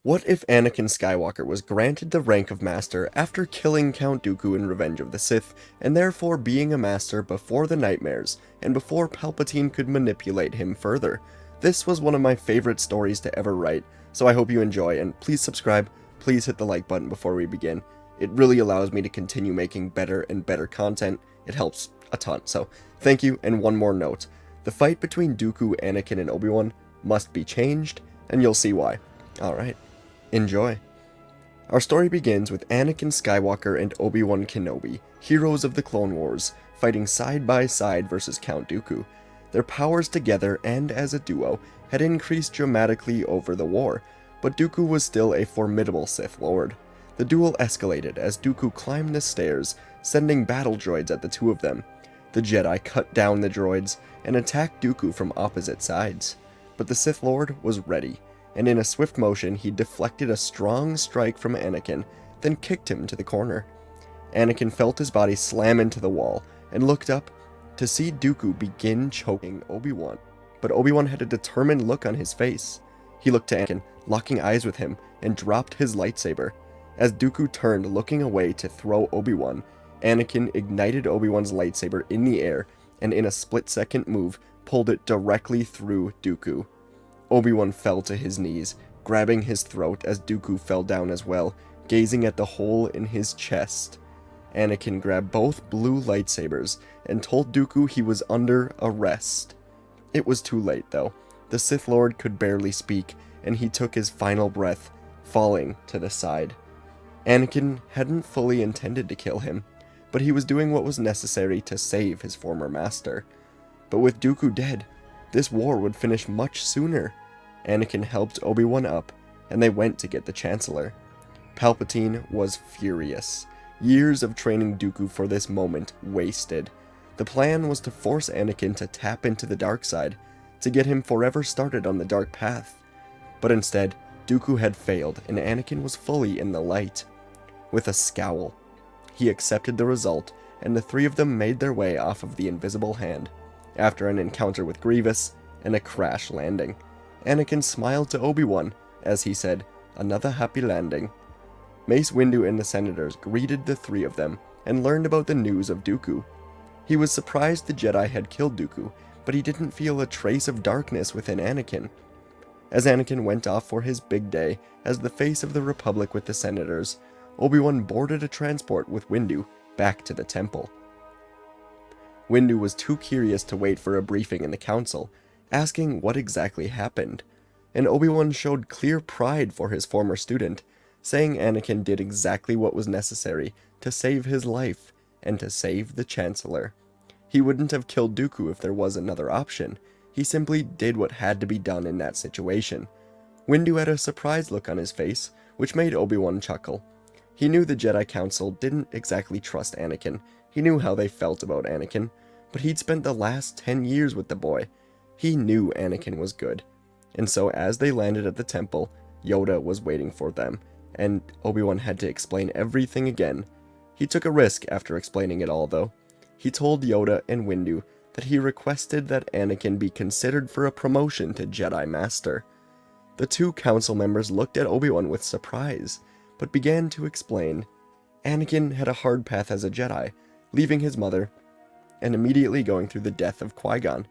What if Anakin Skywalker was granted the rank of Master after killing Count Dooku in Revenge of the Sith, and therefore being a Master before the Nightmares, and before Palpatine could manipulate him further? This was one of my favorite stories to ever write, so I hope you enjoy, and please subscribe, please hit the like button before we begin. It really allows me to continue making better and better content. It helps a ton, so thank you. And one more note, the fight between Dooku, Anakin, and Obi-Wan must be changed, and you'll see why. Alright. Enjoy. Our story begins with Anakin Skywalker and Obi-Wan Kenobi, heroes of the Clone Wars, fighting side by side versus Count Dooku. Their powers together and as a duo had increased dramatically over the war, but Dooku was still a formidable Sith Lord. The duel escalated as Dooku climbed the stairs, sending battle droids at the two of them. The Jedi cut down the droids and attacked Dooku from opposite sides, but the Sith Lord was ready, and in a swift motion he deflected a strong strike from Anakin, then kicked him to the corner. Anakin felt his body slam into the wall, and looked up to see Dooku begin choking Obi-Wan. But Obi-Wan had a determined look on his face. He looked to Anakin, locking eyes with him, and dropped his lightsaber. As Dooku turned, looking away to throw Obi-Wan, Anakin ignited Obi-Wan's lightsaber in the air, and in a split-second move, pulled it directly through Dooku. Obi-Wan fell to his knees, grabbing his throat as Dooku fell down as well, gazing at the hole in his chest. Anakin grabbed both blue lightsabers and told Dooku he was under arrest. It was too late, though. The Sith Lord could barely speak, and he took his final breath, falling to the side. Anakin hadn't fully intended to kill him, but he was doing what was necessary to save his former master. But with Dooku dead, this war would finish much sooner. Anakin helped Obi-Wan up, and they went to get the Chancellor. Palpatine was furious. Years of training Dooku for this moment wasted. The plan was to force Anakin to tap into the dark side, to get him forever started on the dark path. But instead, Dooku had failed, and Anakin was fully in the light. With a scowl, he accepted the result, and the three of them made their way off of the invisible hand. After an encounter with Grievous and a crash landing, Anakin smiled to Obi-Wan as he said, "Another happy landing." Mace Windu and the senators greeted the three of them and learned about the news of Dooku. He was surprised the Jedi had killed Dooku, but he didn't feel a trace of darkness within Anakin. As Anakin went off for his big day as the face of the Republic with the senators, Obi-Wan boarded a transport with Windu back to the temple. Windu was too curious to wait for a briefing in the council, asking what exactly happened, and Obi-Wan showed clear pride for his former student, saying Anakin did exactly what was necessary to save his life and to save the Chancellor. He wouldn't have killed Dooku if there was another option. He simply did what had to be done in that situation. Windu had a surprised look on his face, which made Obi-Wan chuckle. He knew the Jedi Council didn't exactly trust Anakin. He knew how they felt about Anakin, but he'd spent the last 10 years with the boy. He knew Anakin was good. And so as they landed at the temple, Yoda was waiting for them, and Obi-Wan had to explain everything again. He took a risk after explaining it all, though. He told Yoda and Windu that he requested that Anakin be considered for a promotion to Jedi Master. The two council members looked at Obi-Wan with surprise, but began to explain. Anakin had a hard path as a Jedi, leaving his mother, and immediately going through the death of Qui-Gon.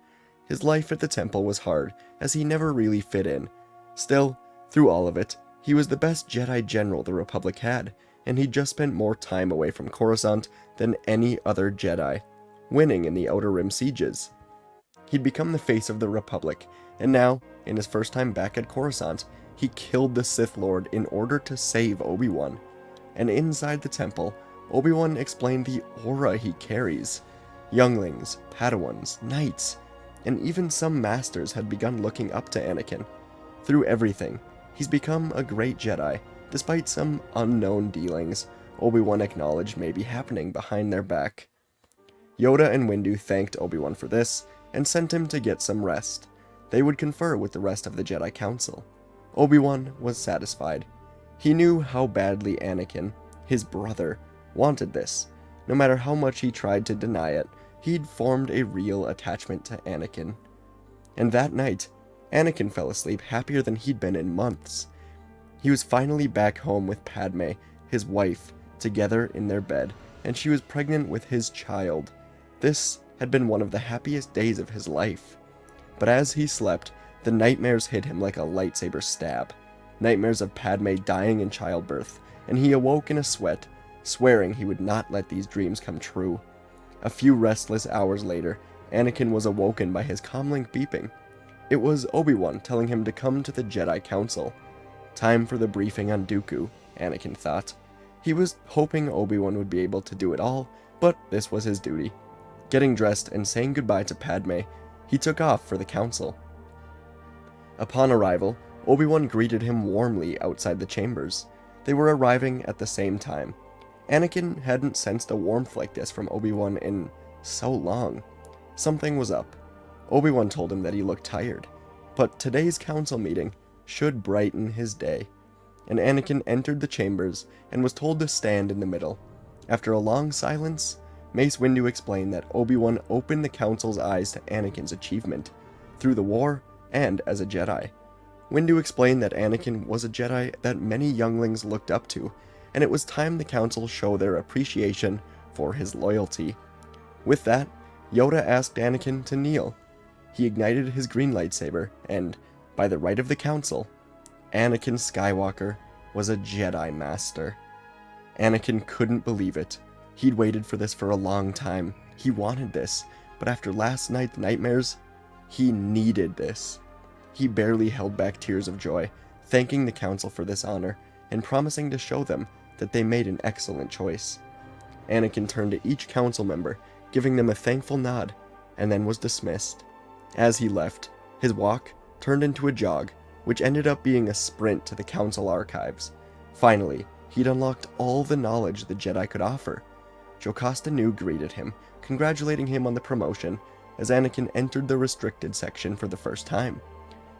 His life at the temple was hard, as he never really fit in. Still, through all of it, he was the best Jedi General the Republic had, and he'd just spent more time away from Coruscant than any other Jedi, winning in the Outer Rim sieges. He'd become the face of the Republic, and now, in his first time back at Coruscant, he killed the Sith Lord in order to save Obi-Wan. And inside the temple, Obi-Wan explained the aura he carries. Younglings, Padawans, knights, and even some masters had begun looking up to Anakin. Through everything, he's become a great Jedi, despite some unknown dealings Obi-Wan acknowledged may be happening behind their back. Yoda and Windu thanked Obi-Wan for this, and sent him to get some rest. They would confer with the rest of the Jedi Council. Obi-Wan was satisfied. He knew how badly Anakin, his brother, wanted this. No matter how much he tried to deny it, he'd formed a real attachment to Anakin. And that night, Anakin fell asleep happier than he'd been in months. He was finally back home with Padme, his wife, together in their bed, and she was pregnant with his child. This had been one of the happiest days of his life. But as he slept, the nightmares hit him like a lightsaber stab. Nightmares of Padme dying in childbirth, and he awoke in a sweat, swearing he would not let these dreams come true. A few restless hours later, Anakin was awoken by his comlink beeping. It was Obi-Wan telling him to come to the Jedi Council. Time for the briefing on Dooku, Anakin thought. He was hoping Obi-Wan would be able to do it all, but this was his duty. Getting dressed and saying goodbye to Padme, he took off for the council. Upon arrival, Obi-Wan greeted him warmly outside the chambers. They were arriving at the same time. Anakin hadn't sensed a warmth like this from Obi-Wan in so long. Something was up. Obi-Wan told him that he looked tired, but today's council meeting should brighten his day. And Anakin entered the chambers and was told to stand in the middle. After a long silence, Mace Windu explained that Obi-Wan opened the council's eyes to Anakin's achievement, through the war and as a Jedi. Windu explained that Anakin was a Jedi that many younglings looked up to, and it was time the council show their appreciation for his loyalty. With that, Yoda asked Anakin to kneel. He ignited his green lightsaber, and, by the right of the council, Anakin Skywalker was a Jedi Master. Anakin couldn't believe it. He'd waited for this for a long time. He wanted this, but after last night's nightmares, he needed this. He barely held back tears of joy, thanking the council for this honor, and promising to show them that they made an excellent choice. Anakin turned to each council member, giving them a thankful nod, and then was dismissed. As he left, his walk turned into a jog, which ended up being a sprint to the council archives. Finally, he'd unlocked all the knowledge the Jedi could offer. Jocasta Nu greeted him, congratulating him on the promotion, as Anakin entered the restricted section for the first time.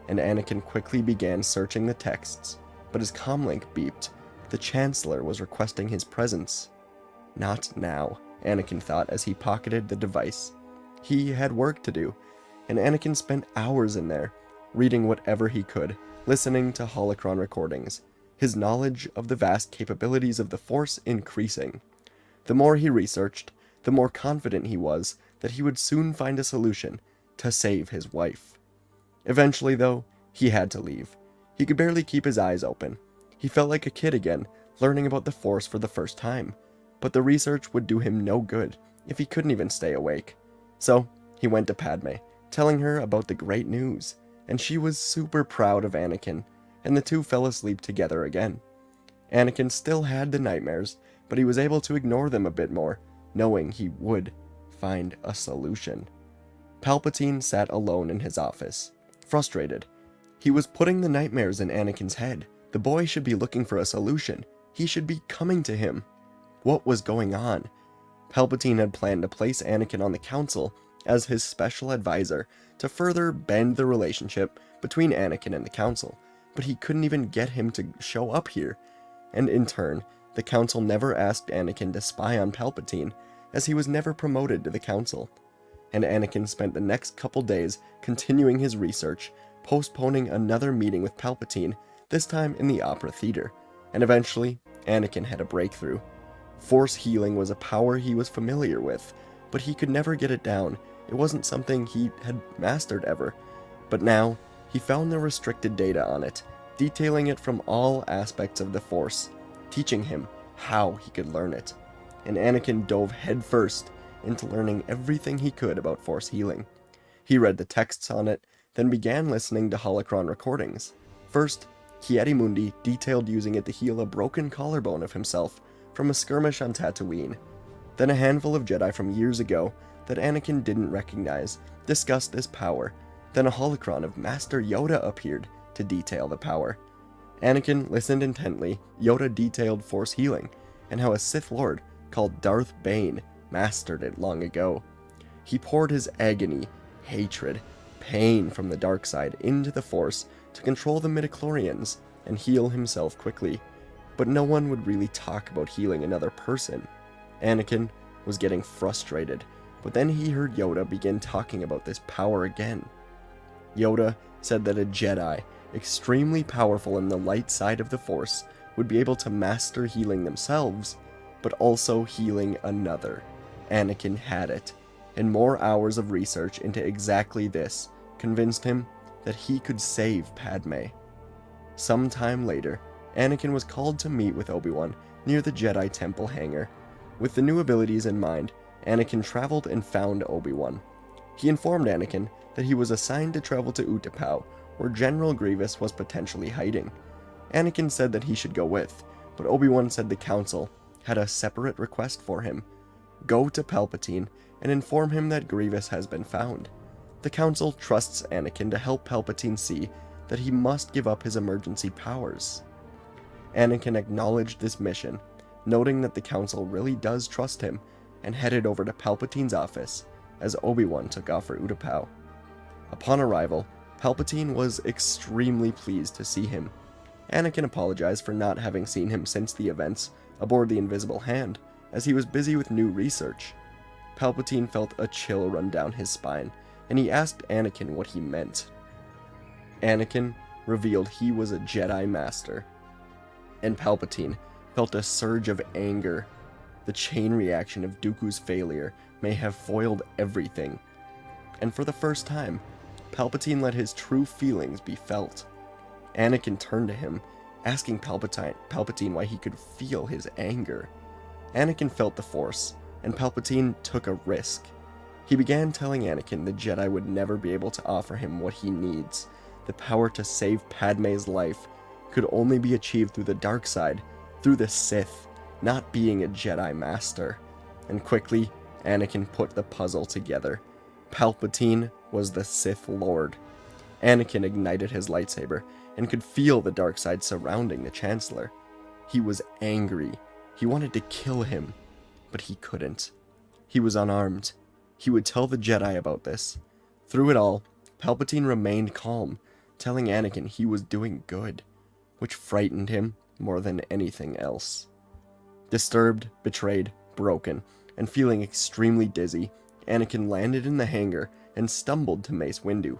And Anakin quickly began searching the texts, but his comlink beeped. The Chancellor was requesting his presence. Not now, Anakin thought as he pocketed the device. He had work to do, and Anakin spent hours in there, reading whatever he could, listening to holocron recordings, his knowledge of the vast capabilities of the Force increasing. The more he researched, the more confident he was that he would soon find a solution to save his wife. Eventually, though, he had to leave. He could barely keep his eyes open. He felt like a kid again, learning about the Force for the first time. But the research would do him no good if he couldn't even stay awake. So, he went to Padme, telling her about the great news, and she was super proud of Anakin, and the two fell asleep together again. Anakin still had the nightmares, but he was able to ignore them a bit more, knowing he would find a solution. Palpatine sat alone in his office, frustrated. He was putting the nightmares in Anakin's head. The boy should be looking for a solution. He should be coming to him. What was going on? Palpatine had planned to place Anakin on the council as his special advisor to further bend the relationship between Anakin and the council, but he couldn't even get him to show up here. And in turn, the council never asked Anakin to spy on Palpatine, as he was never promoted to the council. And Anakin spent the next couple days continuing his research, postponing another meeting with Palpatine, this time in the Opera Theater. And eventually, Anakin had a breakthrough. Force healing was a power he was familiar with, but he could never get it down. It wasn't something he had mastered ever. But now, he found the restricted data on it, detailing it from all aspects of the Force, teaching him how he could learn it. And Anakin dove headfirst into learning everything he could about Force healing. He read the texts on it, then began listening to holocron recordings. First, Ki-Adi-Mundi detailed using it to heal a broken collarbone of himself from a skirmish on Tatooine. Then a handful of Jedi from years ago that Anakin didn't recognize discussed this power. Then a holocron of Master Yoda appeared to detail the power. Anakin listened intently. Yoda detailed Force healing, and how a Sith Lord called Darth Bane mastered it long ago. He poured his agony, hatred, pain from the dark side into the Force to control the midichlorians and heal himself quickly. But no one would really talk about healing another person. Anakin was getting frustrated, but then he heard Yoda begin talking about this power again. Yoda said that a Jedi extremely powerful in the light side of the Force, would be able to master healing themselves, but also healing another. Anakin had it, and more hours of research into exactly this convinced him that he could save Padme. Sometime later, Anakin was called to meet with Obi-Wan near the Jedi Temple hangar. With the new abilities in mind, Anakin traveled and found Obi-Wan. He informed Anakin that he was assigned to travel to Utapau, where General Grievous was potentially hiding. Anakin said that he should go with, but Obi-Wan said the Council had a separate request for him. Go to Palpatine and inform him that Grievous has been found. The Council trusts Anakin to help Palpatine see that he must give up his emergency powers. Anakin acknowledged this mission, noting that the Council really does trust him, and headed over to Palpatine's office as Obi-Wan took off for Utapau. Upon arrival, Palpatine was extremely pleased to see him. Anakin apologized for not having seen him since the events aboard the Invisible Hand, as he was busy with new research. Palpatine felt a chill run down his spine, and he asked Anakin what he meant. Anakin revealed he was a Jedi Master, and Palpatine felt a surge of anger. The chain reaction of Dooku's failure may have foiled everything, and for the first time, Palpatine let his true feelings be felt. Anakin turned to him, asking Palpatine why he could feel his anger. Anakin felt the Force, and Palpatine took a risk. He began telling Anakin the Jedi would never be able to offer him what he needs. The power to save Padme's life could only be achieved through the dark side, through the Sith, not being a Jedi Master. And quickly, Anakin put the puzzle together. Palpatine was the Sith Lord. Anakin ignited his lightsaber and could feel the dark side surrounding the Chancellor. He was angry. He wanted to kill him, but he couldn't. He was unarmed. He would tell the Jedi about this. Through it all, Palpatine remained calm, telling Anakin he was doing good, which frightened him more than anything else. Disturbed, betrayed, broken, and feeling extremely dizzy, Anakin landed in the hangar and stumbled to Mace Windu.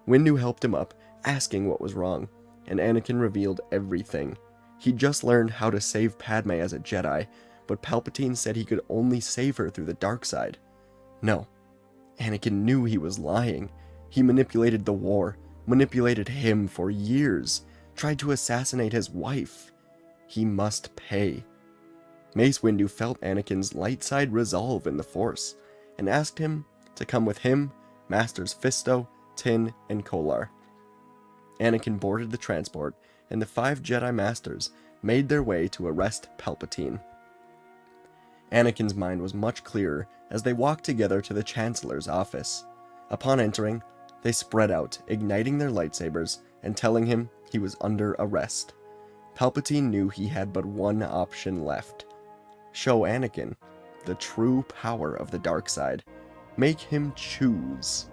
Windu helped him up, asking what was wrong, and Anakin revealed everything. He'd just learned how to save Padme as a Jedi, but Palpatine said he could only save her through the dark side. No, Anakin knew he was lying. He manipulated the war, manipulated him for years, tried to assassinate his wife. He must pay. Mace Windu felt Anakin's light side resolve in the Force, and asked him to come with him, Masters Fisto, Tin, and Kolar. Anakin boarded the transport, and the 5 Jedi Masters made their way to arrest Palpatine. Anakin's mind was much clearer as they walked together to the Chancellor's office. Upon entering, they spread out, igniting their lightsabers and telling him he was under arrest. Palpatine knew he had but one option left. Show Anakin the true power of the dark side. Make him choose.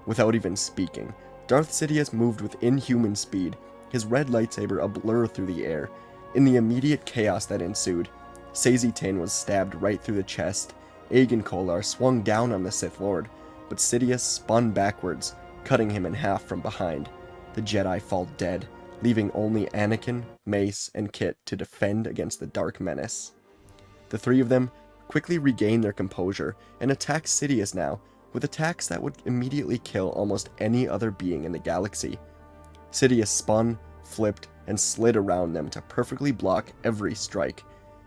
Without even speaking, Darth Sidious moved with inhuman speed, his red lightsaber a blur through the air. In the immediate chaos that ensued, Saesee Tin was stabbed right through the chest. Aegon Kolar swung down on the Sith Lord, but Sidious spun backwards, cutting him in half from behind. The Jedi fall dead, leaving only Anakin, Mace, and Kit to defend against the dark menace. The 3 of them quickly regained their composure and attacked Sidious now, with attacks that would immediately kill almost any other being in the galaxy. Sidious spun, flipped, and slid around them to perfectly block every strike.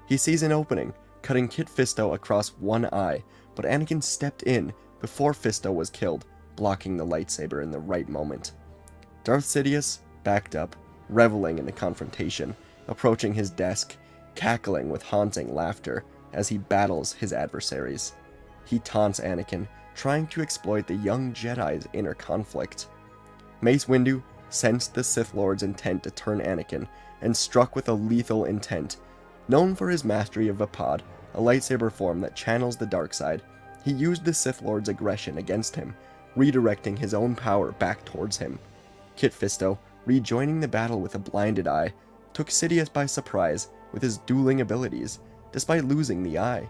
He sees an opening, cutting Kit Fisto across one eye, but Anakin stepped in before Fisto was killed, blocking the lightsaber in the right moment. Darth Sidious backed up, reveling in the confrontation, approaching his desk, cackling with haunting laughter as he battles his adversaries. He taunts Anakin, trying to exploit the young Jedi's inner conflict. Mace Windu sensed the Sith Lord's intent to turn Anakin, and struck with a lethal intent. Known for his mastery of Vapad, a lightsaber form that channels the dark side, he used the Sith Lord's aggression against him, redirecting his own power back towards him. Kit Fisto, rejoining the battle with a blinded eye, took Sidious by surprise with his dueling abilities, despite losing the eye.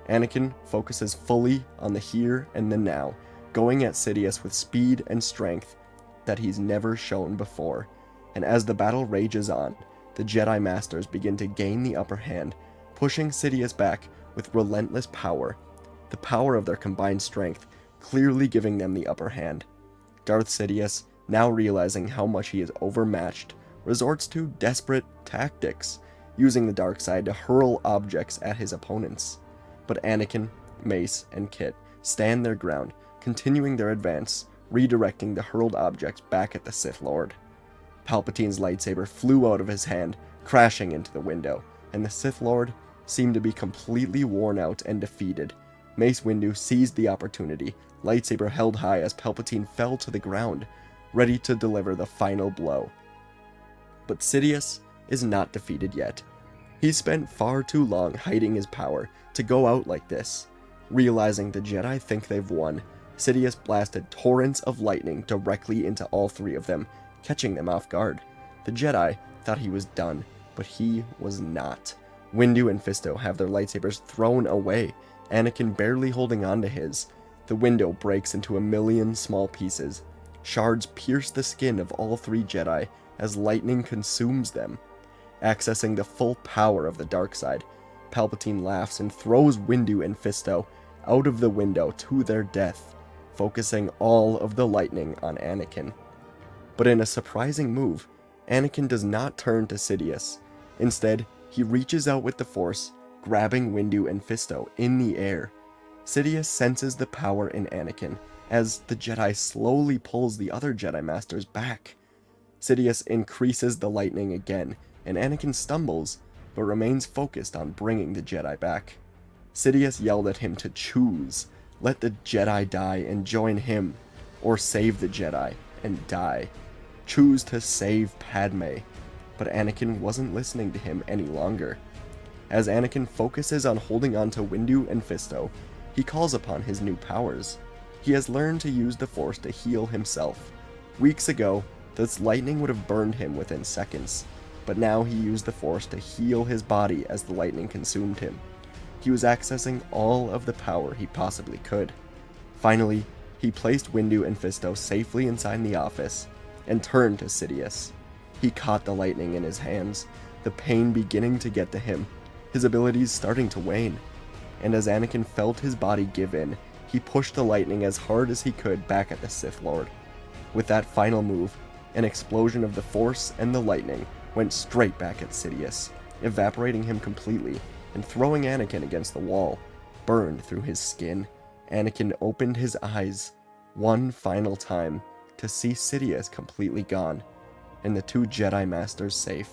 Anakin focuses fully on the here and the now, going at Sidious with speed and strength that he's never shown before. and as the battle rages on, the Jedi Masters begin to gain the upper hand, pushing Sidious back with relentless power, the power of their combined strength clearly giving them the upper hand. Darth Sidious, now realizing how much he is overmatched, resorts to desperate tactics, using the dark side to hurl objects at his opponents. But Anakin, Mace, and Kit stand their ground, continuing their advance, redirecting the hurled objects back at the Sith Lord. Palpatine's lightsaber flew out of his hand, crashing into the window, and the Sith Lord seemed to be completely worn out and defeated. Mace Windu seized the opportunity, lightsaber held high as Palpatine fell to the ground, ready to deliver the final blow. But Sidious is not defeated yet. He's spent far too long hiding his power to go out like this. Realizing the Jedi think they've won, Sidious blasted torrents of lightning directly into all three of them, catching them off guard. The Jedi thought he was done, but he was not. Windu and Fisto have their lightsabers thrown away, Anakin barely holding on to his. The window breaks into a million small pieces. Shards pierce the skin of all three Jedi as lightning consumes them. Accessing the full power of the dark side, Palpatine laughs and throws Windu and Fisto out of the window to their death, focusing all of the lightning on Anakin. But in a surprising move, Anakin does not turn to Sidious. Instead, he reaches out with the Force, grabbing Windu and Fisto in the air. Sidious senses the power in Anakin as the Jedi slowly pulls the other Jedi Masters back. Sidious increases the lightning again, and Anakin stumbles, but remains focused on bringing the Jedi back. Sidious yelled at him to choose. Let the Jedi die and join him, or save the Jedi and die. Choose to save Padme. But Anakin wasn't listening to him any longer. As Anakin focuses on holding on to Windu and Fisto, he calls upon his new powers. He has learned to use the Force to heal himself. Weeks ago, this lightning would have burned him within seconds, but now he used the Force to heal his body as the lightning consumed him. He was accessing all of the power he possibly could. Finally, he placed Windu and Fisto safely inside the office, and turned to Sidious. He caught the lightning in his hands, the pain beginning to get to him, his abilities starting to wane. And as Anakin felt his body give in, he pushed the lightning as hard as he could back at the Sith Lord. With that final move, an explosion of the Force and the lightning went straight back at Sidious, evaporating him completely and throwing Anakin against the wall. Burned through his skin, Anakin opened his eyes one final time to see Sidious completely gone, and the two Jedi Masters safe.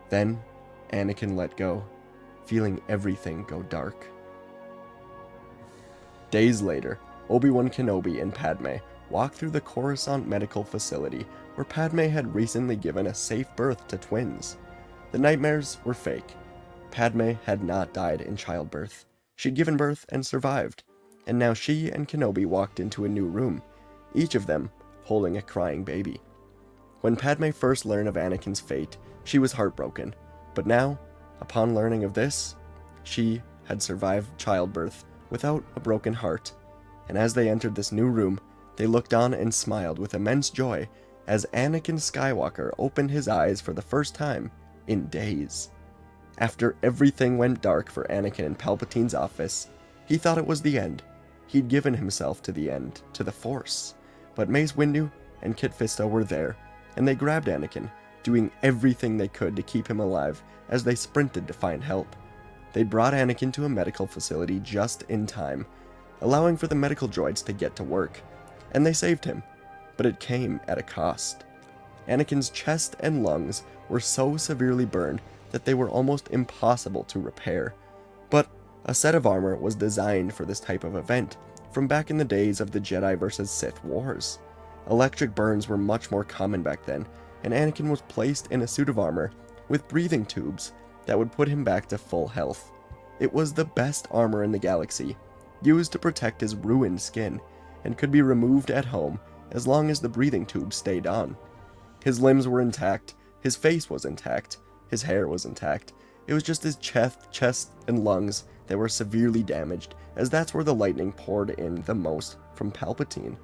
Then, Anakin let go, feeling everything go dark. Days later, Obi-Wan Kenobi and Padme walk through the Coruscant Medical Facility where Padme had recently given a safe birth to twins. The nightmares were fake. Padme had not died in childbirth. She'd given birth and survived, and now she and Kenobi walked into a new room, each of them holding a crying baby. When Padme first learned of Anakin's fate, she was heartbroken, but now, upon learning of this, she had survived childbirth without a broken heart, and as they entered this new room, they looked on and smiled with immense joy as Anakin Skywalker opened his eyes for the first time in days. After everything went dark for Anakin in Palpatine's office, he thought it was the end. He'd given himself to the end, to the Force. But Mace Windu and Kit Fisto were there, and they grabbed Anakin, doing everything they could to keep him alive as they sprinted to find help. They brought Anakin to a medical facility just in time, allowing for the medical droids to get to work, and they saved him, but it came at a cost. Anakin's chest and lungs were so severely burned that they were almost impossible to repair, but a set of armor was designed for this type of event from back in the days of the Jedi vs. Sith wars. Electric burns were much more common back then, and Anakin was placed in a suit of armor with breathing tubes that would put him back to full health. It was the best armor in the galaxy, used to protect his ruined skin, and could be removed at home as long as the breathing tube stayed on. His limbs were intact, his face was intact, his hair was intact. It was just his chest and lungs that were severely damaged, as that's where the lightning poured in the most from Palpatine.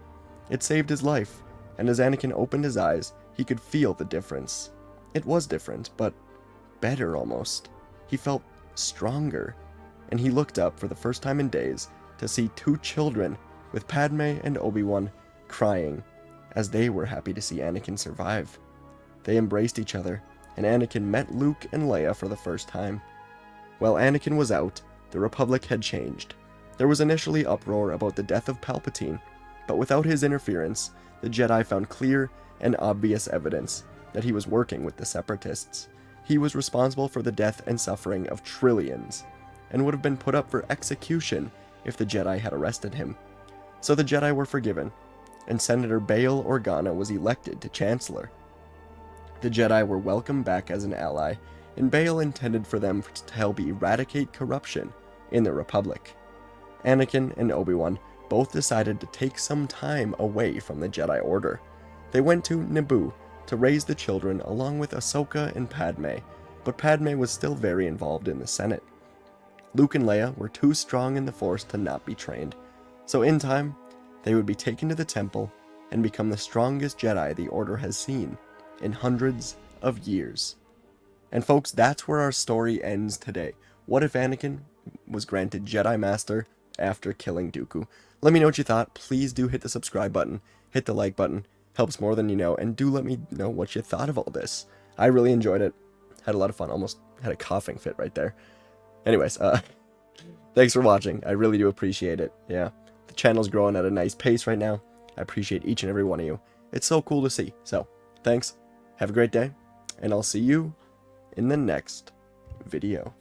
It saved his life, and as Anakin opened his eyes, He could feel the difference. It was different, but better almost. He felt stronger, and he looked up for the first time in days to see two children, with Padme and Obi-Wan, crying, as they were happy to see Anakin survive. They embraced each other, and Anakin met Luke and Leia for the first time. While Anakin was out, the Republic had changed. There was initially uproar about the death of Palpatine, but without his interference, the Jedi found clear and obvious evidence that he was working with the Separatists. He was responsible for the death and suffering of trillions, and would have been put up for execution if the Jedi had arrested him. So the Jedi were forgiven, and Senator Bail Organa was elected to Chancellor. The Jedi were welcomed back as an ally, and Bail intended for them to help eradicate corruption in the Republic. Anakin and Obi-Wan both decided to take some time away from the Jedi Order. They went to Naboo to raise the children along with Ahsoka and Padme, but Padme was still very involved in the Senate. Luke and Leia were too strong in the Force to not be trained, so in time, they would be taken to the temple and become the strongest Jedi the Order has seen in hundreds of years. And folks, that's where our story ends today. What if Anakin was granted Jedi Master after killing Dooku? Let me know what you thought. Please do hit the subscribe button, hit the like button, helps more than you know, and do let me know what you thought of all this. I really enjoyed it, had a lot of fun, almost had a coughing fit right there. Anyways, thanks for watching, I really do appreciate it. Yeah, the channel's growing at a nice pace right now. I appreciate each and every one of you. It's so cool to see. So, thanks, have a great day, and I'll see you in the next video.